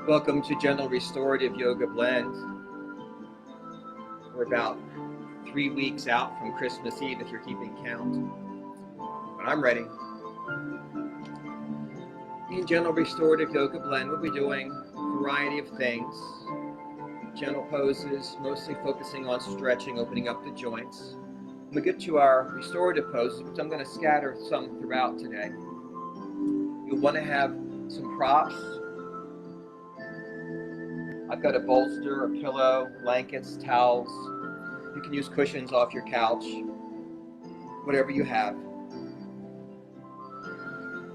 Welcome to Gentle Restorative Yoga Blend. We're about 3 weeks out from Christmas Eve if you're keeping count. But I'm ready. In Gentle Restorative Yoga Blend, we'll be doing a variety of things. Gentle poses, mostly focusing on stretching, opening up the joints. When we get to our restorative poses, which I'm going to scatter some throughout today, you'll want to have some props. I've got a bolster, a pillow, blankets, towels. You can use cushions off your couch, whatever you have.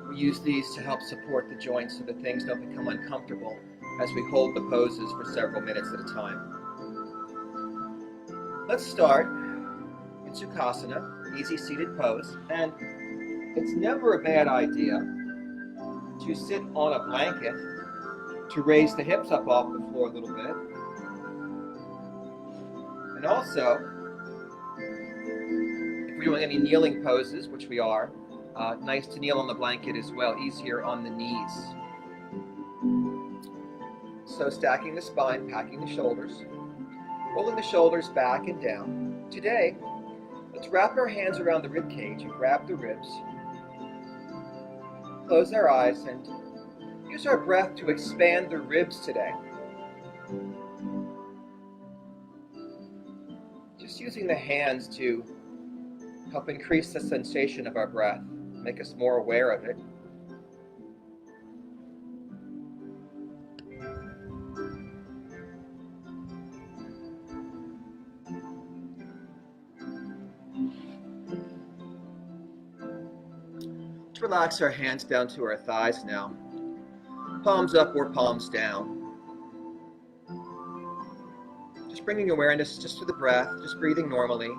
We use these to help support the joints so that things don't become uncomfortable as we hold the poses for several minutes at a time. Let's start in Sukhasana, easy seated pose. And it's never a bad idea to sit on a blanket to raise the hips up off the floor a little bit. And also, if we're doing any kneeling poses, which we are, nice to kneel on the blanket as well, easier on the knees. So stacking the spine, packing the shoulders, rolling the shoulders back and down. Today, let's wrap our hands around the rib cage and grab the ribs. Close our eyes and use our breath to expand the ribs today. Just using the hands to help increase the sensation of our breath, make us more aware of it. Let's relax our hands down to our thighs now. Palms up or palms down. Just bringing awareness just to the breath, just breathing normally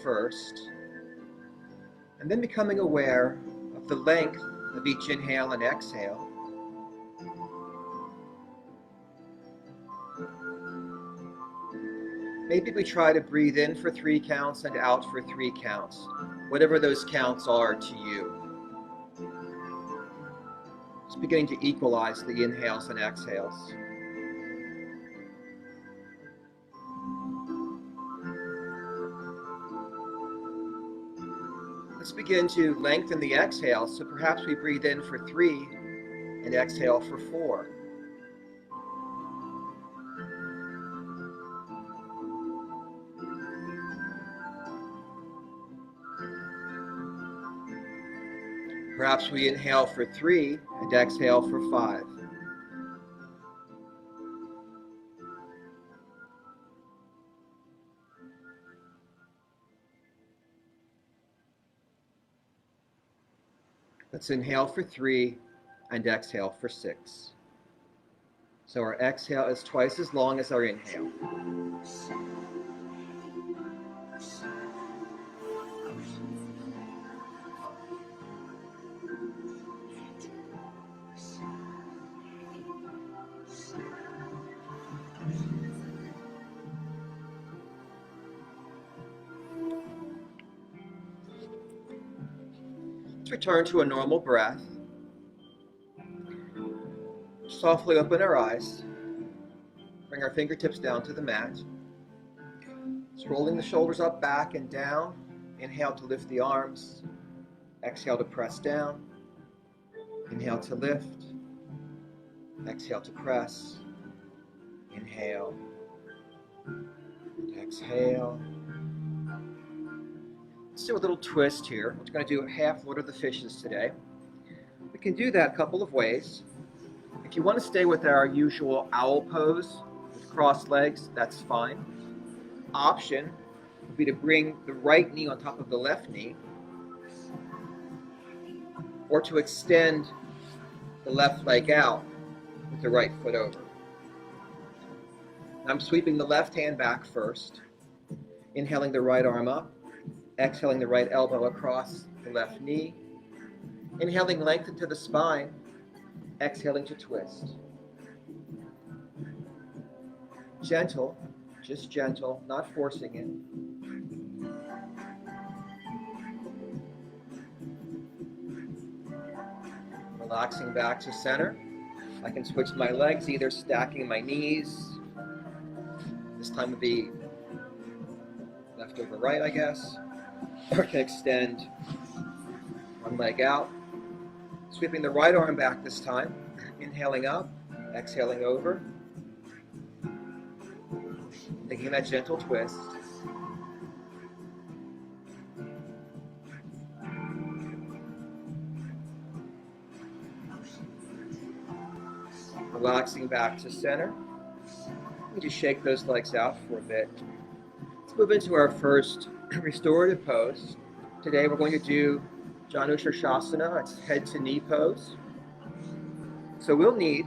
first. And then becoming aware of the length of each inhale and exhale. Maybe we try to breathe in for 3 counts and out for 3 counts, whatever those counts are to you. Just beginning to equalize the inhales and exhales. Let's begin to lengthen the exhale, so perhaps we breathe in for 3 and exhale for 4. Perhaps we inhale for 3 and exhale for 5. Let's inhale for 3 and exhale for 6. So our exhale is twice as long as our inhale. Let's return to a normal breath. Softly open our eyes. Bring our fingertips down to the mat. Just rolling the shoulders up, back, and down. Inhale to lift the arms. Exhale to press down. Inhale to lift. Exhale to press. Inhale. Exhale. Let's do a little twist here. We're going to do half Lord of the Fishes today. We can do that a couple of ways. If you want to stay with our usual owl pose with crossed legs, that's fine. Option would be to bring the right knee on top of the left knee, or to extend the left leg out with the right foot over. I'm sweeping the left hand back first, inhaling the right arm up, exhaling the right elbow across the left knee, inhaling length into the spine, exhaling to twist. Gentle, just gentle, not forcing it. Relaxing back to center. I can switch my legs, either stacking my knees. This time would be left over right, I guess. Or I can extend one leg out. Sweeping the right arm back this time. Inhaling up, exhaling over. Taking that gentle twist. Relaxing back to center. You just shake those legs out for a bit. Let's move into our first restorative pose. Today we're going to do Janushirshasana. It's head to knee pose. So we'll need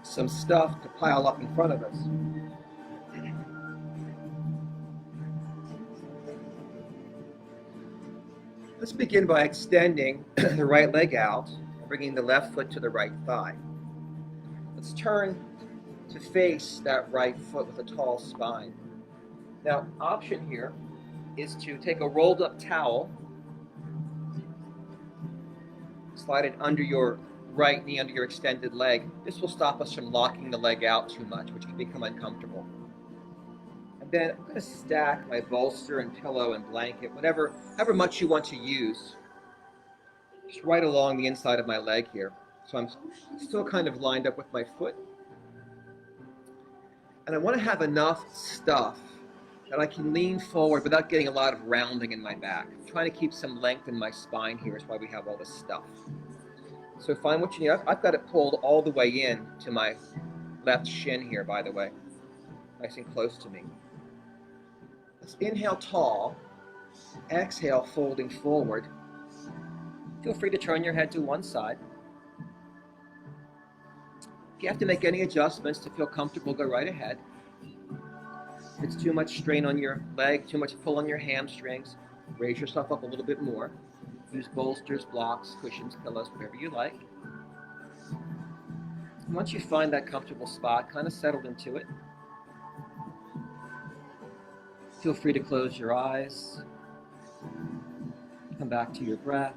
some stuff to pile up in front of us. Let's begin by extending the right leg out, bringing the left foot to the right thigh. Let's turn to face that right foot with a tall spine. Now, option here is to take a rolled up towel, slide it under your right knee, under your extended leg. This will stop us from locking the leg out too much, which can become uncomfortable. And then I'm going to stack my bolster and pillow and blanket, however much you want to use, just right along the inside of my leg here. So I'm still kind of lined up with my foot. And I want to have enough stuff that I can lean forward without getting a lot of rounding in my back. I'm trying to keep some length in my spine here. Is why we have all this stuff. So find what you need. I've got it pulled all the way in to my left shin here, by the way. Nice and close to me. Let's inhale tall. Exhale, folding forward. Feel free to turn your head to one side. If you have to make any adjustments to feel comfortable, go right ahead. If it's too much strain on your leg, too much pull on your hamstrings, raise yourself up a little bit more. Use bolsters, blocks, cushions, pillows, whatever you like. And once you find that comfortable spot, kind of settle into it. Feel free to close your eyes. Come back to your breath.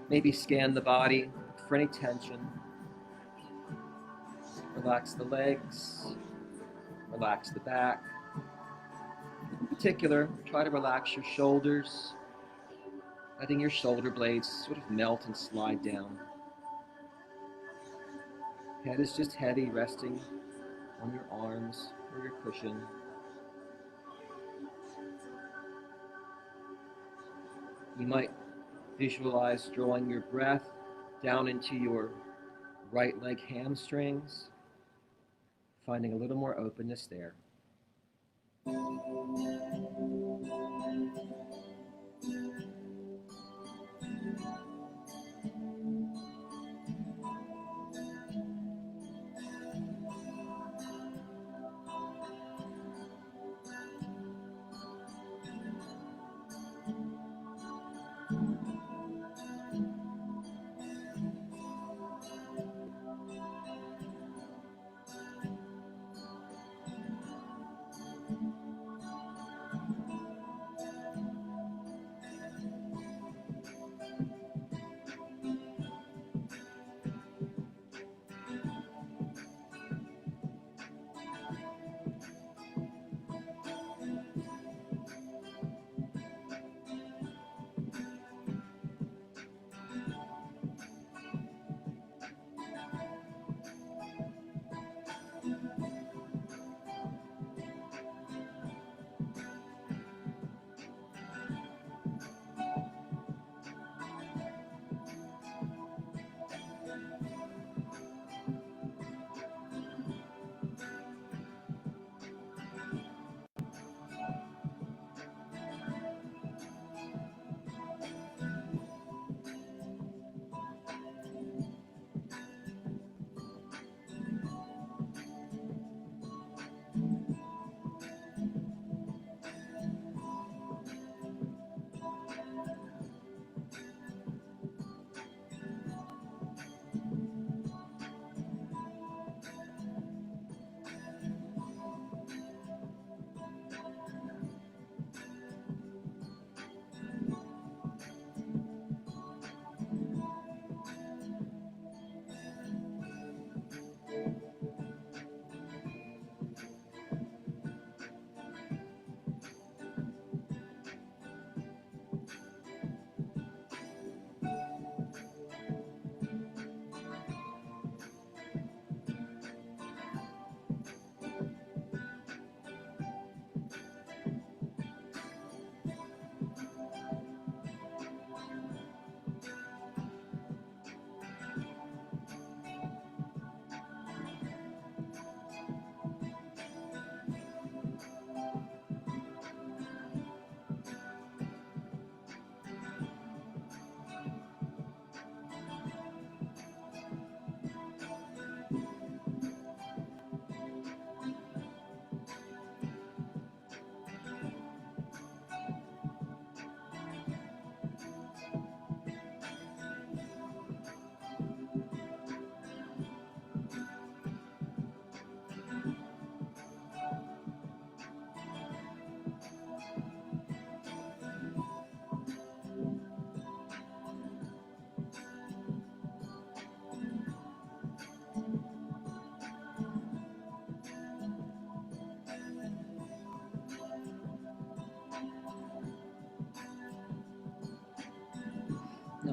Maybe scan the body for any tension. Relax the legs. Relax the back. In particular, try to relax your shoulders, letting your shoulder blades sort of melt and slide down. Head is just heavy, resting on your arms or your cushion. You might visualize drawing your breath down into your right leg hamstrings, finding a little more openness there.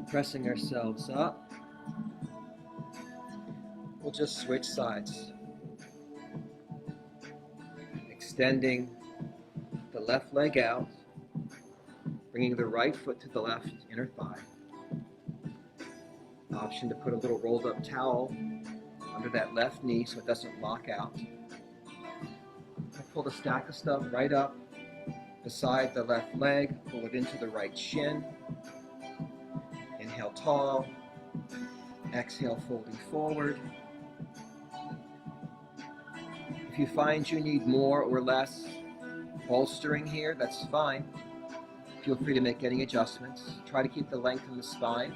Now pressing ourselves up, we'll just switch sides. Extending the left leg out, bringing the right foot to the left inner thigh. Option to put a little rolled up towel under that left knee so it doesn't lock out. I pull the stack of stuff right up beside the left leg, pull it into the right shin. Inhale tall, exhale folding forward. If you find you need more or less bolstering here, that's fine. Feel free to make any adjustments. Try to keep the length in the spine,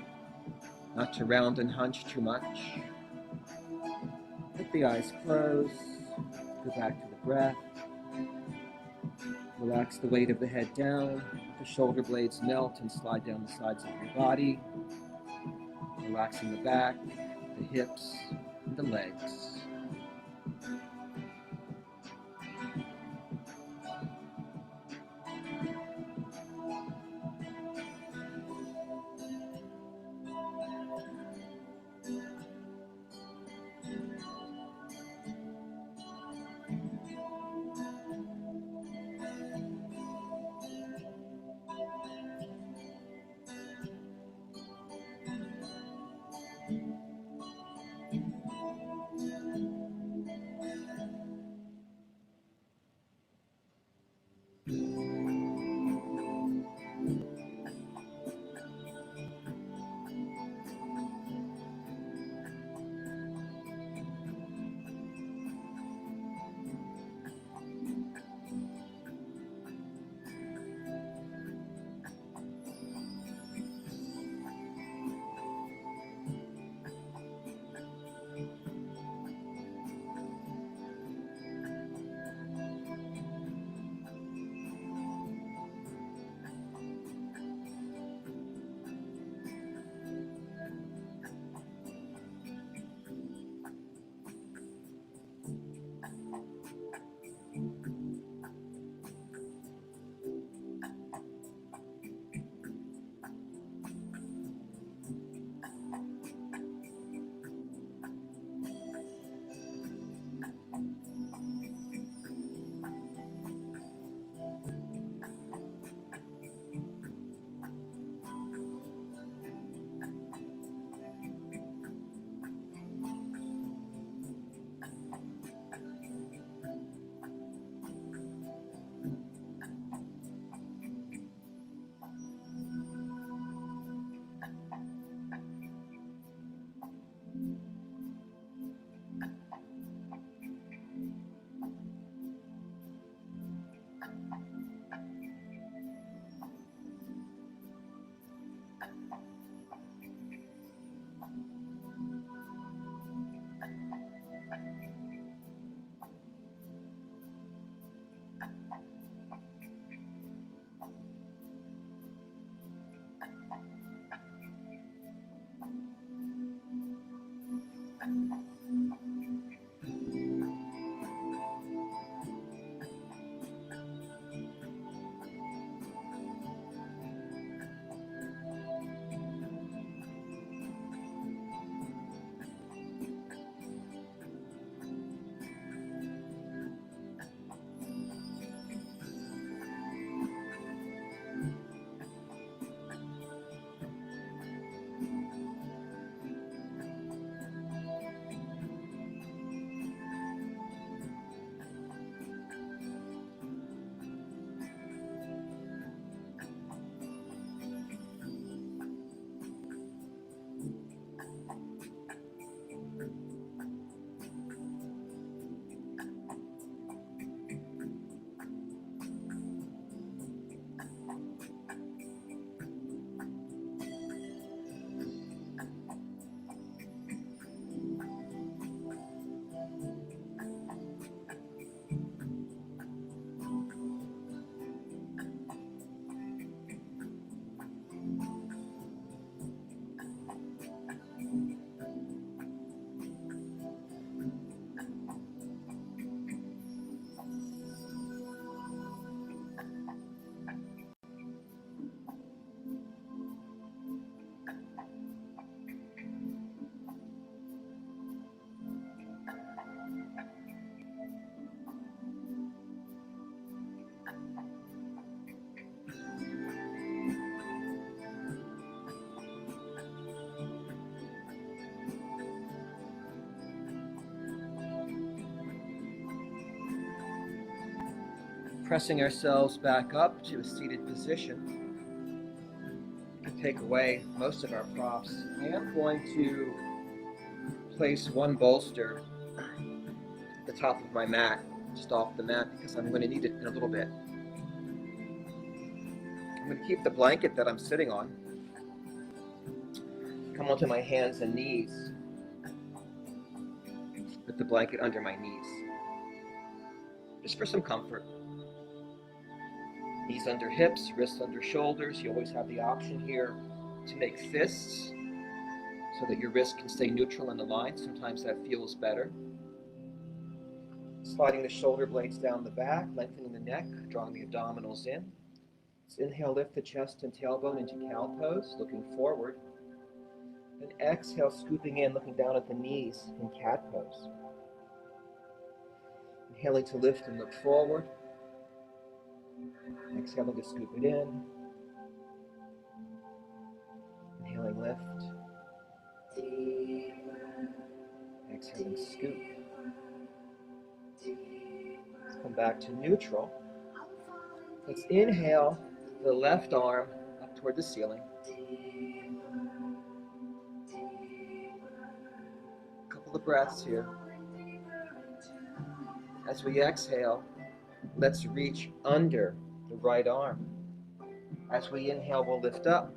not to round and hunch too much. Let the eyes close, go back to the breath. Relax the weight of the head down, the shoulder blades melt and slide down the sides of your body. Relaxing the back, the hips, and the legs. Pressing ourselves back up to a seated position to take away most of our props. I am going to place one bolster at the top of my mat, just off the mat, because I'm going to need it in a little bit. I'm going to keep the blanket that I'm sitting on, come onto my hands and knees, with the blanket under my knees, just for some comfort. Knees under hips, wrists under shoulders. You always have the option here to make fists so that your wrist can stay neutral and aligned. Sometimes that feels better. Sliding the shoulder blades down the back, lengthening the neck, drawing the abdominals in. Let's inhale, lift the chest and tailbone into cow pose, looking forward. Then exhale, scooping in, looking down at the knees in cat pose. Inhaling to lift and look forward. Exhaling to scoop it in. Inhaling, lift. Exhaling, scoop. Let's come back to neutral. Let's inhale the left arm up toward the ceiling. A couple of breaths here. As we exhale, let's reach under the right arm. As we inhale, we'll lift up.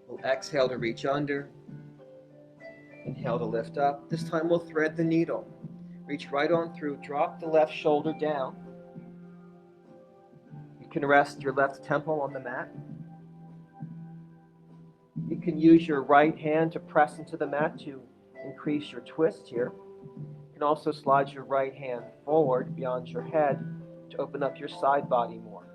We'll exhale to reach under. Inhale to lift up. This time we'll thread the needle. Reach right on through. Drop the left shoulder down. You can rest your left temple on the mat. You can use your right hand to press into the mat to increase your twist here. You can also slide your right hand forward beyond your head to open up your side body more.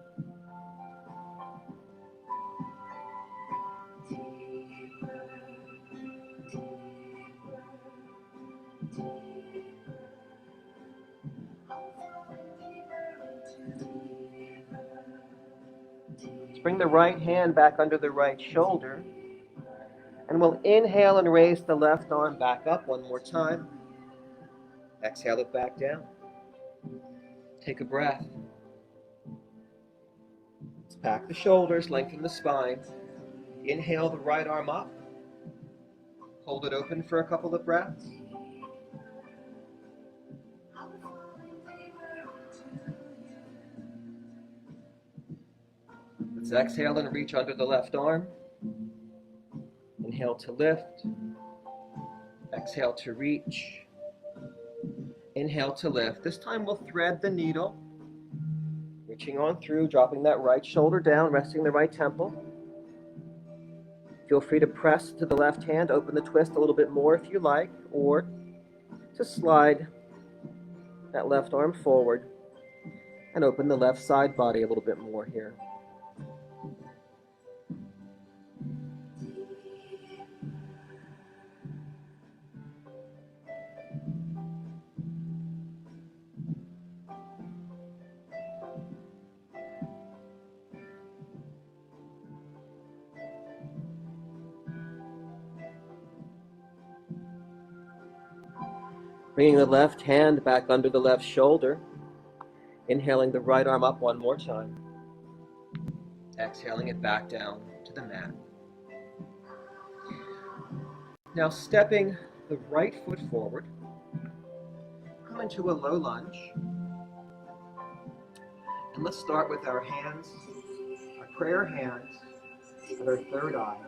Let's bring the right hand back under the right shoulder, and we'll inhale and raise the left arm back up one more time. Exhale it back down. Take a breath. Let's back the shoulders, lengthen the spine. Inhale the right arm up. Hold it open for a couple of breaths. Let's exhale and reach under the left arm. Inhale to lift. Exhale to reach. Inhale to lift. This time we'll thread the needle, reaching on through, dropping that right shoulder down, resting the right temple. Feel free to press to the left hand, open the twist a little bit more if you like, or to slide that left arm forward and open the left side body a little bit more here. Bringing the left hand back under the left shoulder. Inhaling the right arm up one more time. Exhaling it back down to the mat. Now stepping the right foot forward. Come into a low lunge. And let's start with our hands, our prayer hands, at our third eye.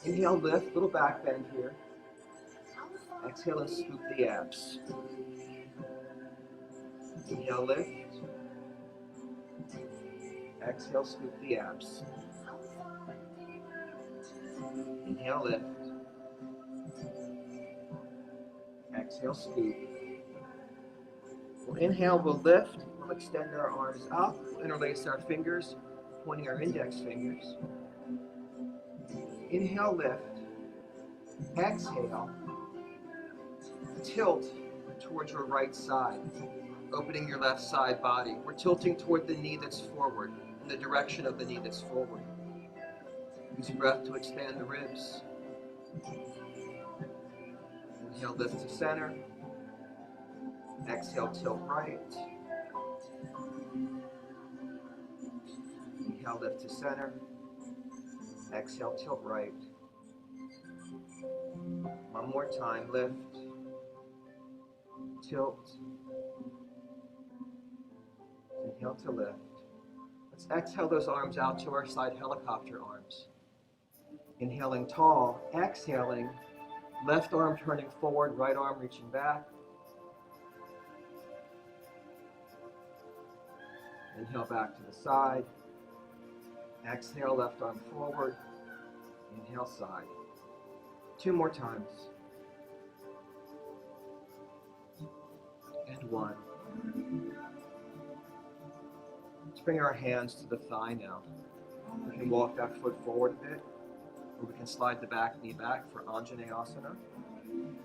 Inhale, lift, little back bend here. Exhale and scoop the abs. Inhale, lift. Exhale, scoop the abs. Inhale, lift. Exhale, scoop. We'll inhale, we'll lift. We'll extend our arms up. We'll interlace our fingers, pointing our index fingers. Inhale, lift. Exhale. Tilt towards your right side, opening your left side body. We're tilting toward the knee that's forward, in the direction of the knee that's forward. Use breath to expand the ribs. Inhale, lift to center. Exhale, tilt right. Inhale, lift to center. Exhale, tilt right. One more time, lift, tilt. Inhale to lift. Let's exhale those arms out to our side helicopter arms. Inhaling tall, exhaling, left arm turning forward, right arm reaching back. Inhale back to the side. Exhale, left arm forward. Inhale, side. 2 more times. And 1. Let's bring our hands to the thigh now. We can walk that foot forward a bit, or we can slide the back knee back for Anjaneyasana.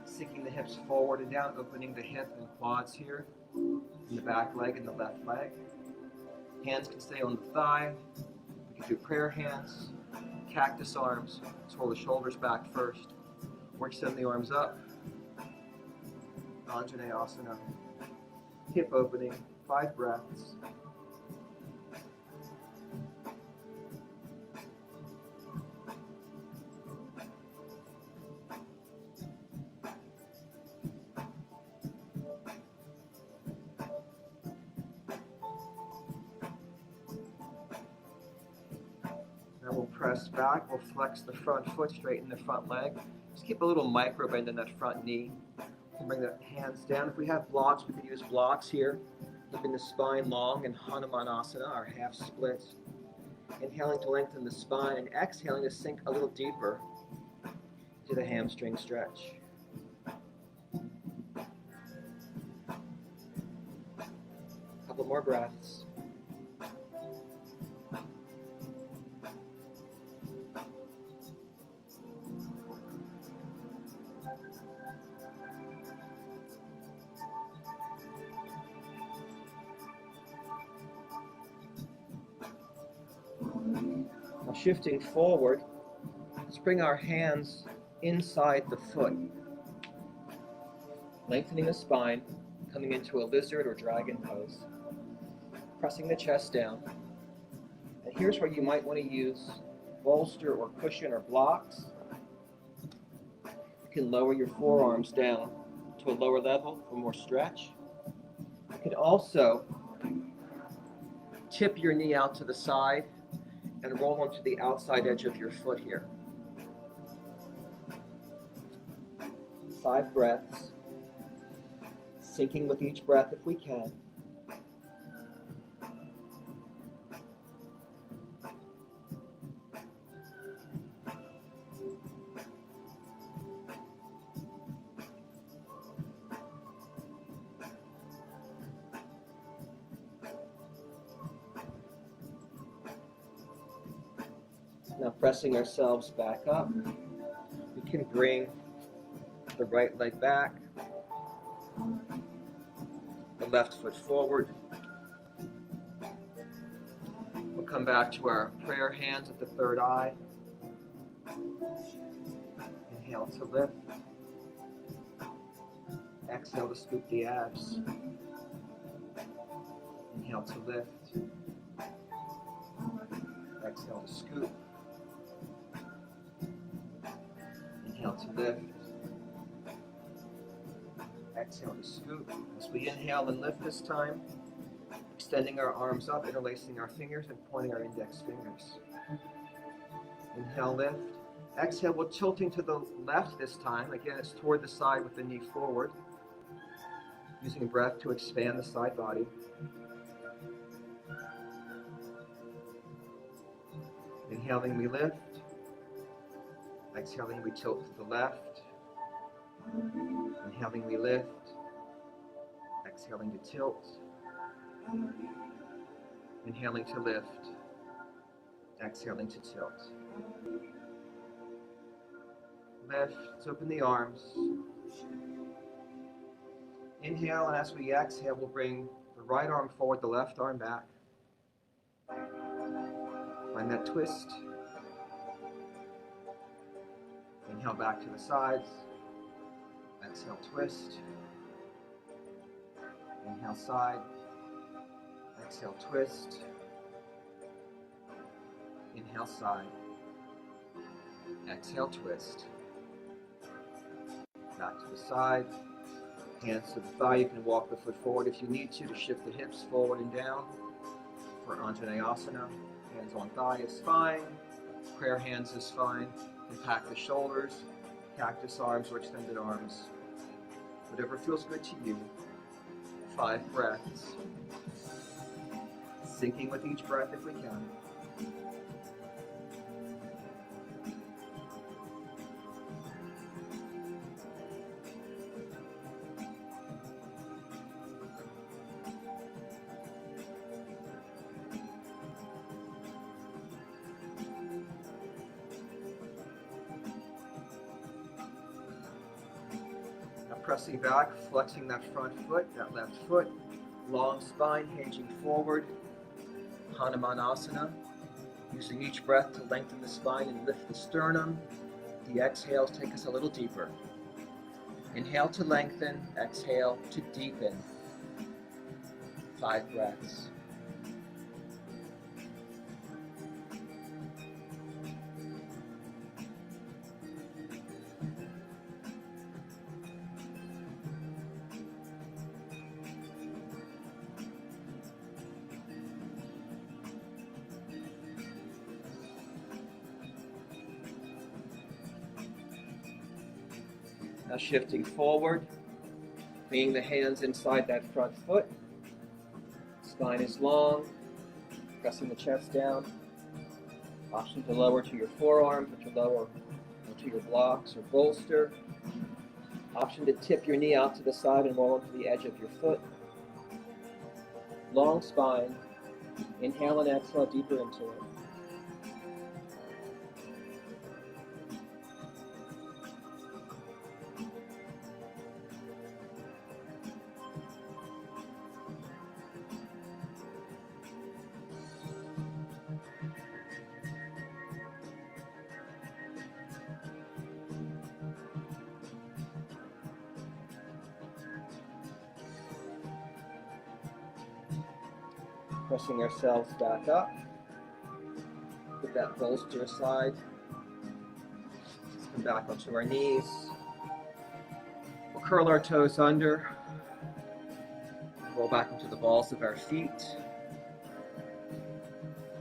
Sinking the hips forward and down, opening the hip and quads here, in the back leg and the left leg. Hands can stay on the thigh. We can do prayer hands, cactus arms. Let's roll the shoulders back first. Or extend the arms up. Anjaneyasana. Hip opening, 5 breaths. Now we'll press back, we'll flex the front foot, straighten the front leg. Just keep a little micro bend in that front knee. We'll bring the hands down. If we have blocks, we can use blocks here. Keeping the spine long in Hanumanasana, our half split. Inhaling to lengthen the spine and exhaling to sink a little deeper to the hamstring stretch. Couple more breaths. Now shifting forward, let's bring our hands inside the foot. Lengthening the spine, coming into a lizard or dragon pose. Pressing the chest down. And here's where you might want to use bolster or cushion or blocks. You can lower your forearms down to a lower level for more stretch. You can also tip your knee out to the side and roll onto the outside edge of your foot here. 5 breaths, sinking with each breath if we can. Now pressing ourselves back up, we can bring the right leg back, the left foot forward. We'll come back to our prayer hands at the third eye. Inhale to lift. Exhale to scoop the abs. Inhale to lift. Exhale to scoop. Inhale to lift. Exhale to scoop. As we inhale and lift this time, extending our arms up, interlacing our fingers and pointing our index fingers. Inhale, lift. Exhale, we're tilting to the left this time. Again, it's toward the side with the knee forward. Using breath to expand the side body. Inhaling, we lift. Exhaling, we tilt to the left. Inhaling, we lift. Exhaling to tilt. Inhaling to lift. Exhaling to tilt. Lift, let's open the arms. Inhale, and as we exhale, we'll bring the right arm forward, the left arm back. Find that twist. Inhale back to the sides. Exhale, twist. Inhale, side. Exhale, twist. Inhale, side. Exhale, twist. Back to the side. Hands to the thigh. You can walk the foot forward if you need to shift the hips forward and down for Anjaneyasana. Hands on thigh is fine. Prayer hands is fine. Impact the shoulders, cactus arms or extended arms. Whatever feels good to you. 5 breaths. Syncing with each breath if we can. Pressing back, flexing that front foot, that left foot, long spine, hinging forward, Hanumanasana, using each breath to lengthen the spine and lift the sternum. The exhales take us a little deeper. Inhale to lengthen, exhale to deepen. 5 breaths. Now shifting forward, bringing the hands inside that front foot. Spine is long, pressing the chest down. Option to lower to your forearms, or to lower to your blocks or bolster. Option to tip your knee out to the side and roll into the edge of your foot. Long spine. Inhale and exhale deeper into it. Pressing ourselves back up. Put that bolster aside. Let's come back onto our knees. We'll curl our toes under. Roll back into the balls of our feet.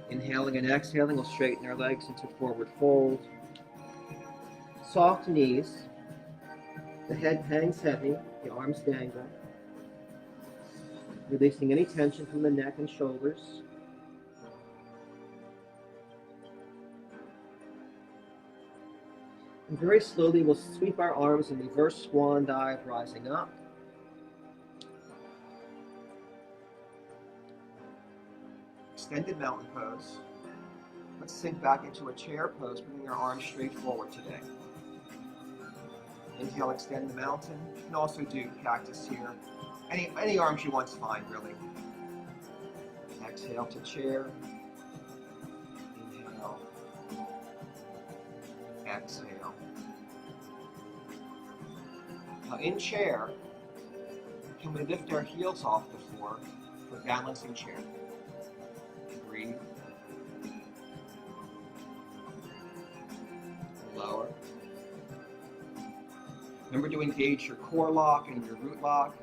Inhaling and exhaling, we'll straighten our legs into forward fold. Soft knees. The head hangs heavy, the arms dangle. Releasing any tension from the neck and shoulders. And very slowly we'll sweep our arms in reverse swan dive, rising up. Extended mountain pose. Let's sink back into a chair pose, bringing our arms straight forward today. Inhale, extend the mountain. You can also do cactus here. Any arms you want's fine, really. Exhale to chair. Inhale. Exhale. Now in chair, can we lift our heels off the floor for balancing chair? Breathe. Lower. Remember to engage your core lock and your root lock.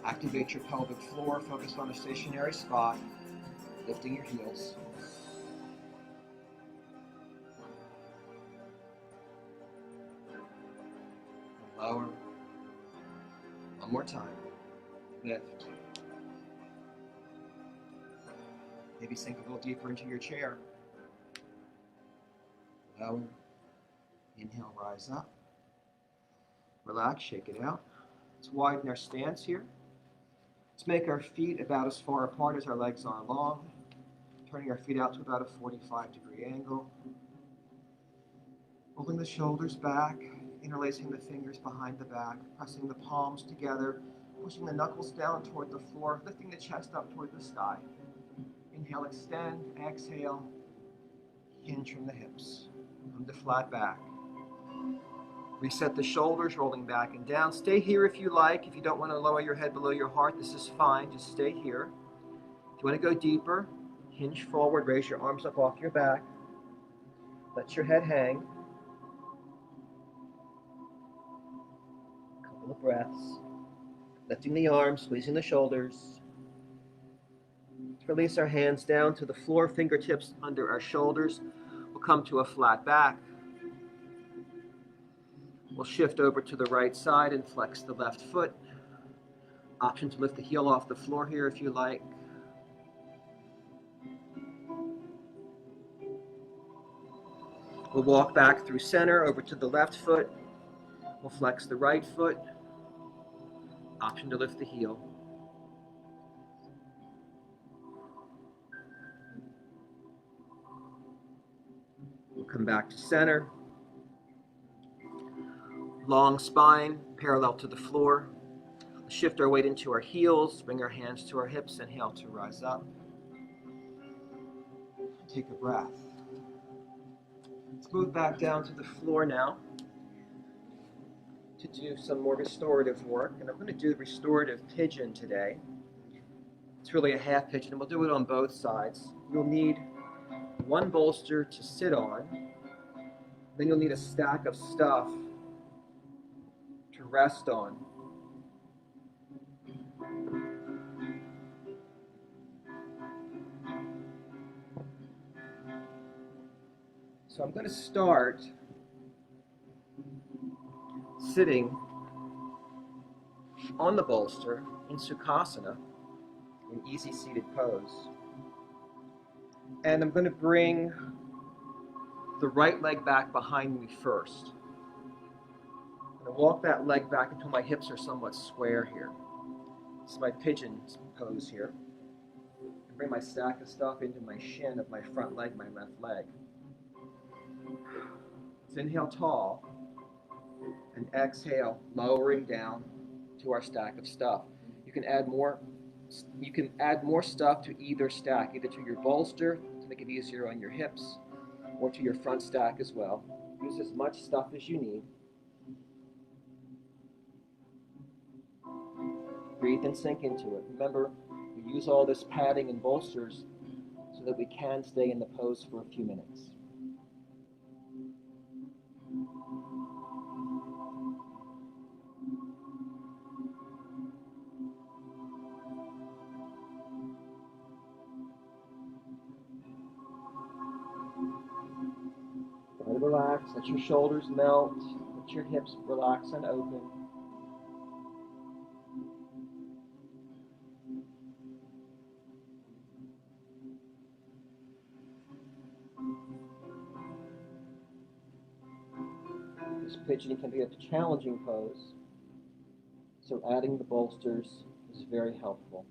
Activate your pelvic floor, focus on a stationary spot, lifting your heels. Lower. One more time. Lift. Maybe sink a little deeper into your chair. Lower. Inhale, rise up. Relax, shake it out. Let's widen our stance here. Let's make our feet about as far apart as our legs are long, turning our feet out to about a 45-degree angle. Rolling the shoulders back, interlacing the fingers behind the back, pressing the palms together, pushing the knuckles down toward the floor, lifting the chest up toward the sky. Inhale, extend, exhale, hinge from the hips. Come to flat back. Reset the shoulders, rolling back and down. Stay here if you like. If you don't want to lower your head below your heart, this is fine. Just stay here. If you want to go deeper, Hinge forward, raise your arms up off your back. Let your head hang. Couple of breaths. Lifting the arms, squeezing the shoulders. Let's release our hands down to the floor, fingertips under our shoulders. We'll come to a flat back. We'll shift over to the right side and flex the left foot. Option to lift the heel off the floor here if you like. We'll walk back through center over to the left foot. We'll flex the right foot. Option to lift the heel. We'll come back to center. Long spine, parallel to the floor. We'll shift our weight into our heels, bring our hands to our hips, inhale to rise up. Take a breath. Let's move back down to the floor now to do some more restorative work. And I'm going to do the restorative pigeon today. It's really a half pigeon, and we'll do it on both sides. You'll need one bolster to sit on. Then you'll need a stack of stuff to rest on. So I'm going to start sitting on the bolster in Sukhasana, an easy seated pose. And I'm going to bring the right leg back behind me first. I'm going to walk that leg back until my hips are somewhat square here. This is my pigeon pose here. And bring my stack of stuff into my shin of my front leg, my left leg. Let's inhale tall and exhale, lowering down to our stack of stuff. You can add more stuff to either stack, either to your bolster to make it easier on your hips, or to your front stack as well. Use as much stuff as you need. Breathe and sink into it. Remember, we use all this padding and bolsters so that we can stay in the pose for a few minutes. Try to relax, let your shoulders melt, let your hips relax and open. This pigeon can be a challenging pose, so adding the bolsters is very helpful.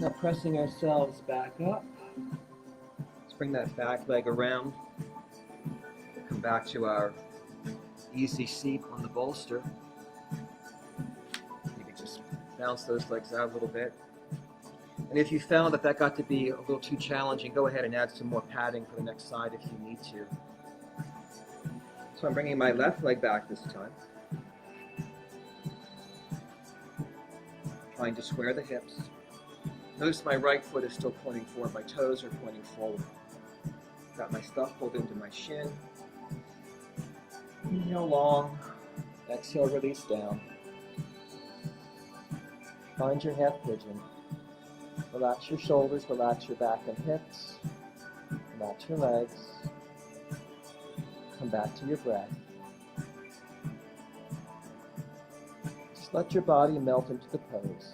Now pressing ourselves back up. Let's bring that back leg around. Come back to our easy seat on the bolster. Maybe just bounce those legs out a little bit. And if you found that got to be a little too challenging, go ahead and add some more padding for the next side if you need to. So I'm bringing my left leg back this time. Trying to square the hips. Notice my right foot is still pointing forward. My toes are pointing forward. Got my stuff pulled into my shin. Inhale long. Exhale, release down. Find your half pigeon. Relax your shoulders, relax your back and hips. Relax your legs. Come back to your breath. Just let your body melt into the pose.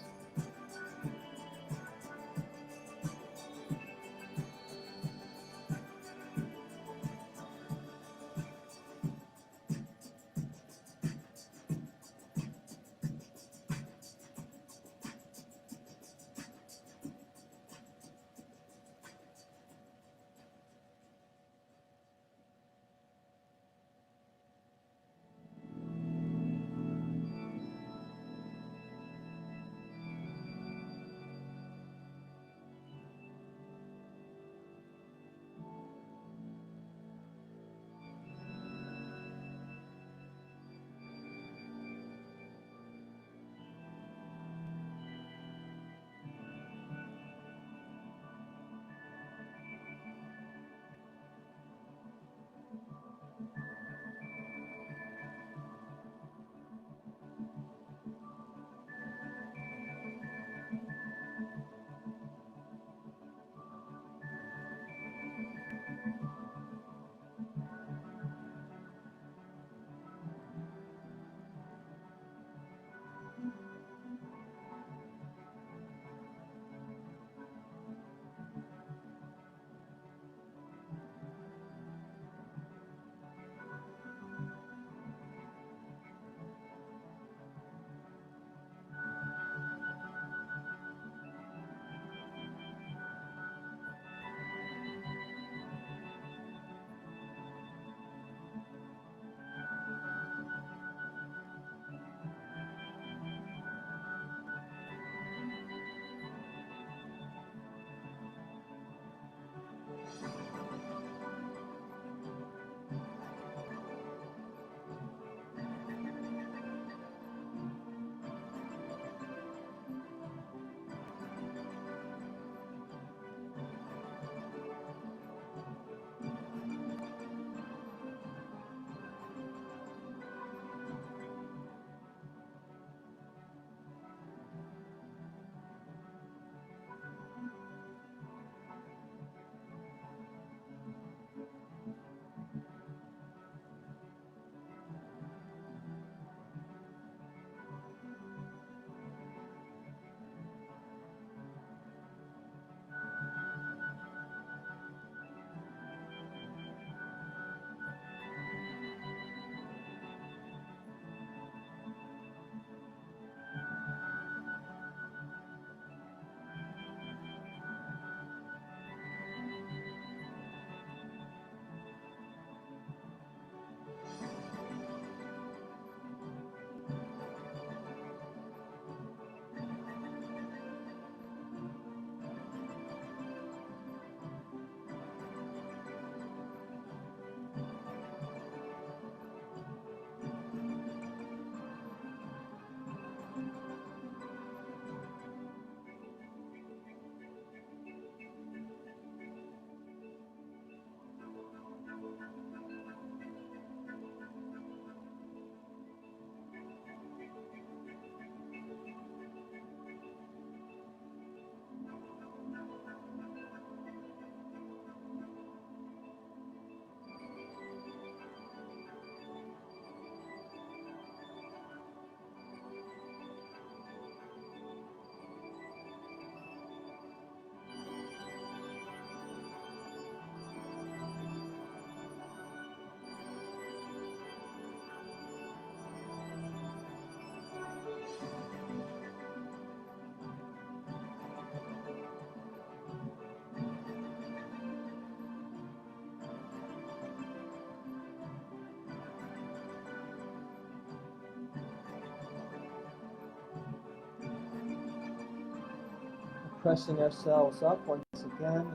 Pressing ourselves up once again.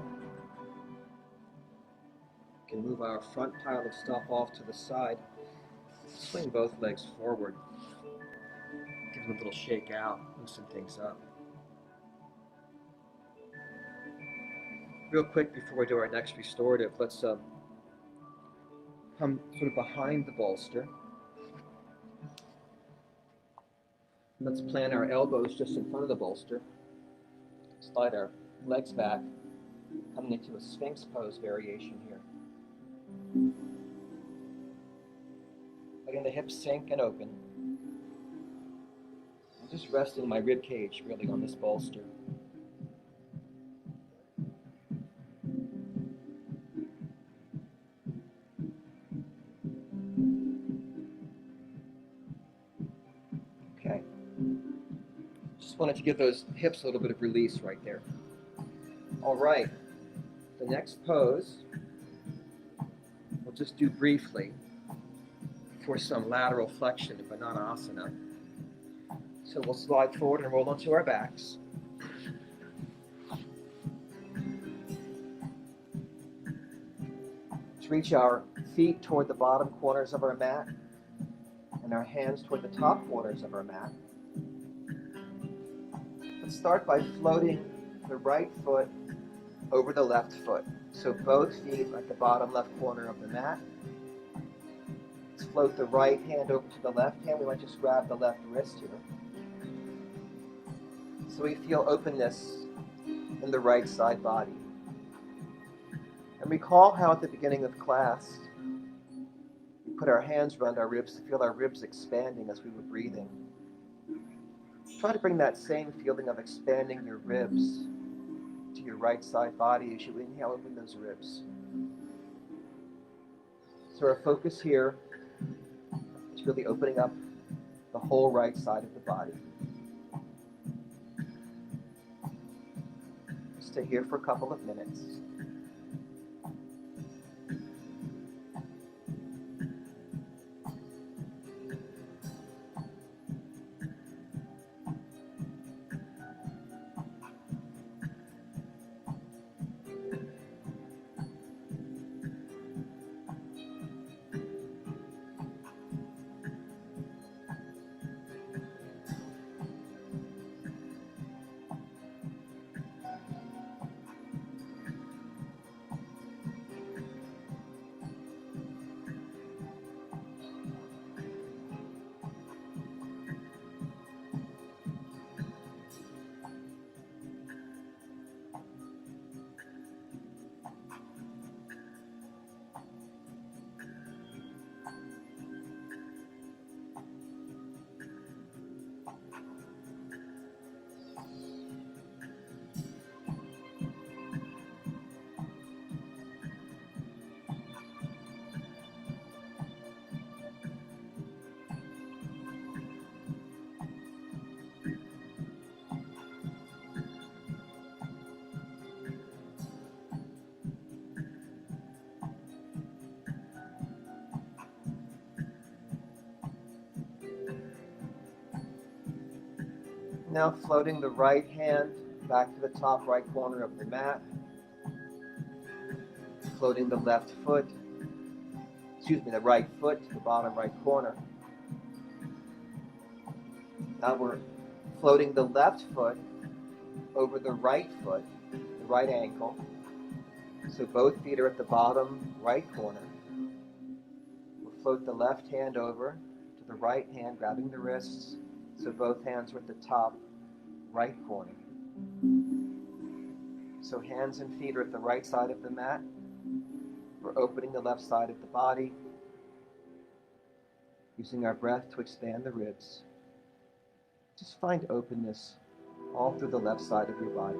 We can move our front pile of stuff off to the side. Swing both legs forward. Give them a little shake out, loosen things up. Real quick before we do our next restorative, let's come sort of behind the bolster. Let's plant our elbows just in front of the bolster. Slide our legs back, coming into a Sphinx pose variation here. Letting the hips sink and open. I'm just resting my rib cage really on this bolster. Okay. Just wanted to give those hips a little bit of release right there. All right. The next pose, we'll just do briefly for some lateral flexion in Bananasana. So we'll slide forward and roll onto our backs. Let's reach our feet toward the bottom corners of our mat and our hands toward the top corners of our mat. Let's start by floating the right foot over the left foot. So both feet are at the bottom left corner of the mat. Let's float the right hand over to the left hand. We might just grab the left wrist here. So we feel openness in the right side body. And recall how at the beginning of class, we put our hands around our ribs to feel our ribs expanding as we were breathing. Try to bring that same feeling of expanding your ribs to your right side body as you inhale, open those ribs. So our focus here is really opening up the whole right side of the body. Stay here for a couple of minutes. Now floating the right hand back to the top right corner of the mat. Floating the right foot to the bottom right corner. Now we're floating the left foot over the right foot, the right ankle. So both feet are at the bottom right corner. We'll float the left hand over to the right hand, grabbing the wrists. So both hands are at the top right corner. So hands and feet are at the right side of the mat. We're opening the left side of the body, using our breath to expand the ribs. Just find openness all through the left side of your body.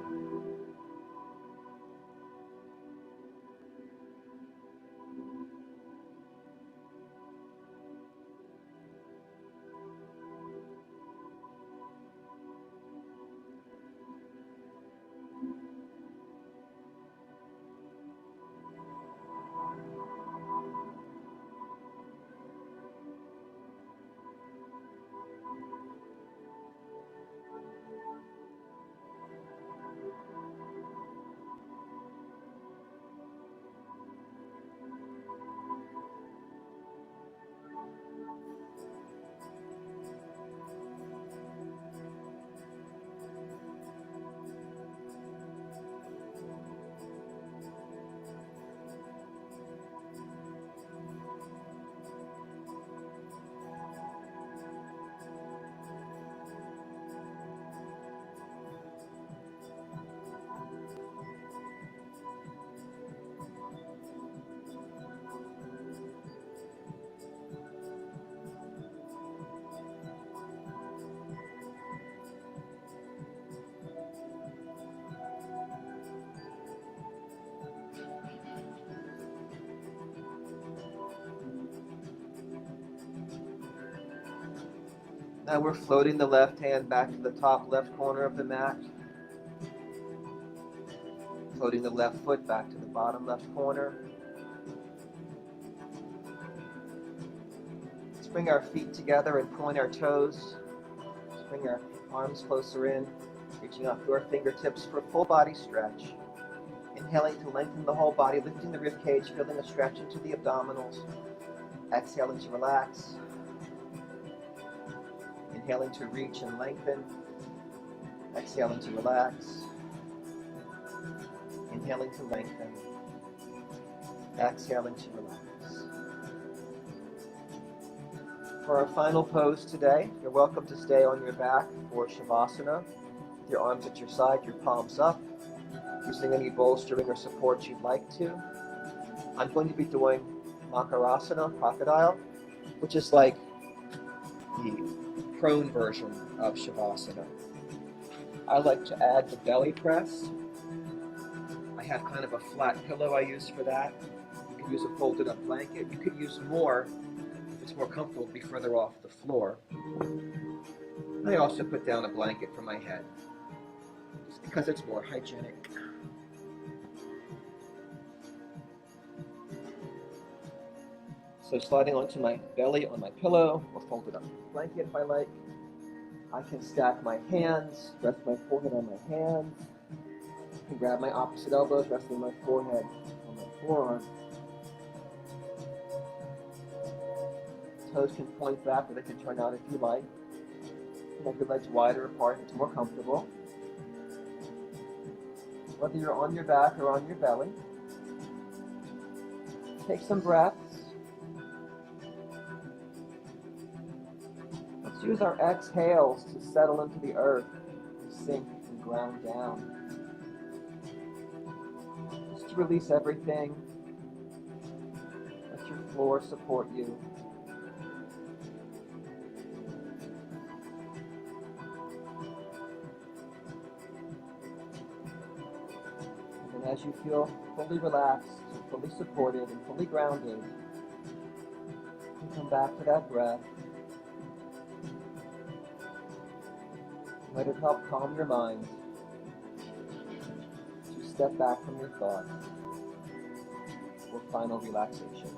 Now we're floating the left hand back to the top left corner of the mat. Floating the left foot back to the bottom left corner. Let's bring our feet together and point our toes. Let's bring our arms closer in, reaching up to our fingertips for a full body stretch. Inhaling to lengthen the whole body, lifting the rib cage, feeling a stretch into the abdominals. Exhaling to relax. Inhaling to reach and lengthen. Exhaling to relax. Inhaling to lengthen. Exhaling to relax. For our final pose today, you're welcome to stay on your back for Shavasana, with your arms at your side, your palms up, using any bolstering or support you'd like to. I'm going to be doing Makarasana, crocodile, which is like the prone version of Shavasana. I like to add the belly press. I have kind of a flat pillow I use for that. You can use a folded up blanket. You could use more if it's more comfortable to be further off the floor. I also put down a blanket for my head, just because it's more hygienic. So sliding onto my belly on my pillow, or folded up blanket if I like. I can stack my hands, rest my forehead on my hands. I can grab my opposite elbows, resting my forehead on my forearm. Toes can point back, or they can turn out if you like. Make your legs wider apart if it's more comfortable. Whether you're on your back or on your belly, take some breaths. Let's use our exhales to settle into the earth, to sink and ground down. Just to release everything. Let your floor support you. And as you feel fully relaxed, fully supported, and fully grounded, you come back to that breath. Let it help calm your mind. To step back from your thoughts for final relaxation.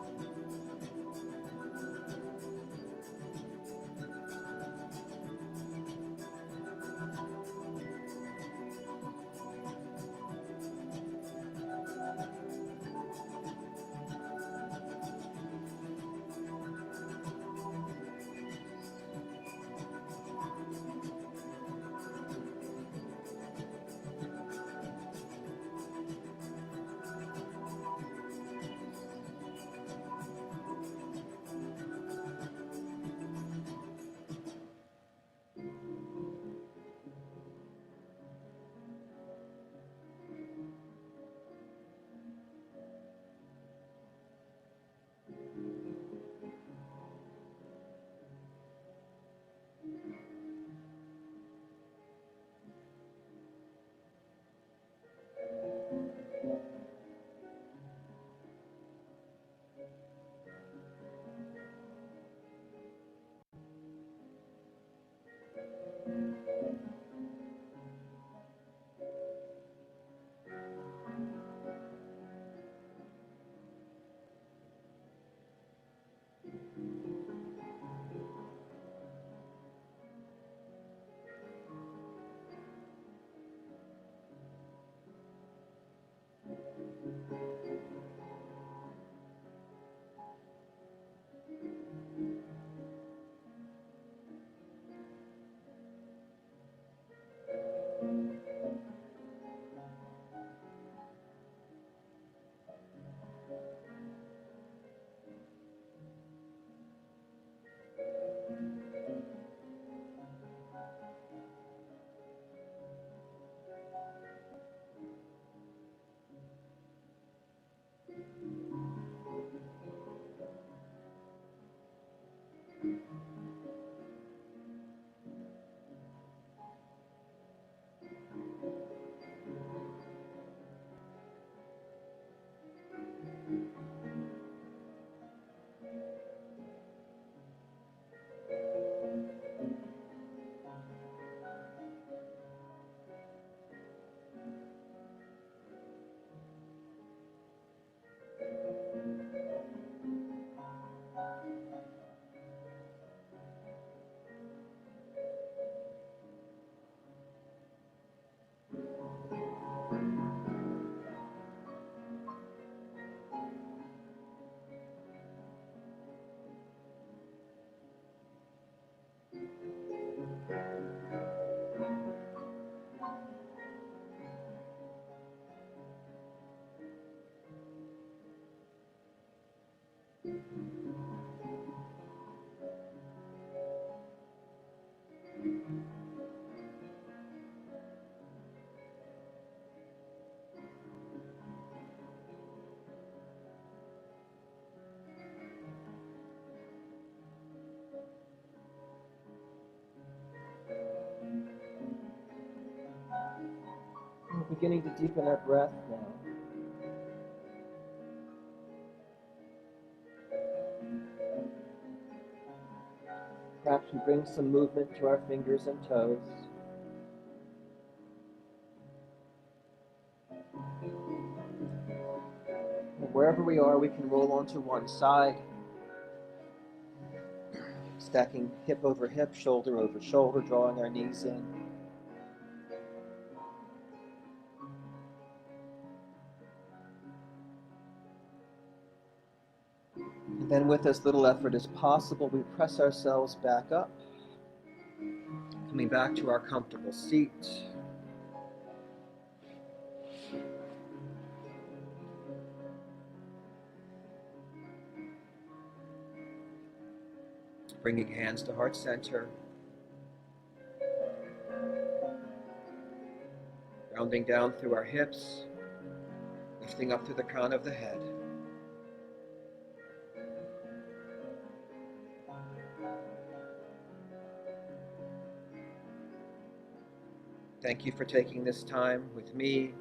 We're beginning to deepen our breath now. Perhaps we bring some movement to our fingers and toes. And wherever we are, we can roll onto one side, stacking hip over hip, shoulder over shoulder, drawing our knees in. And then with as little effort as possible, we press ourselves back up, coming back to our comfortable seat. Bringing hands to heart center. Rounding down through our hips, lifting up to the crown of the head. Thank you for taking this time with me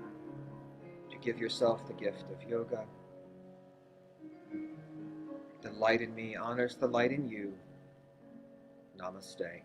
to give yourself the gift of yoga. The light in me honors the light in you. Namaste.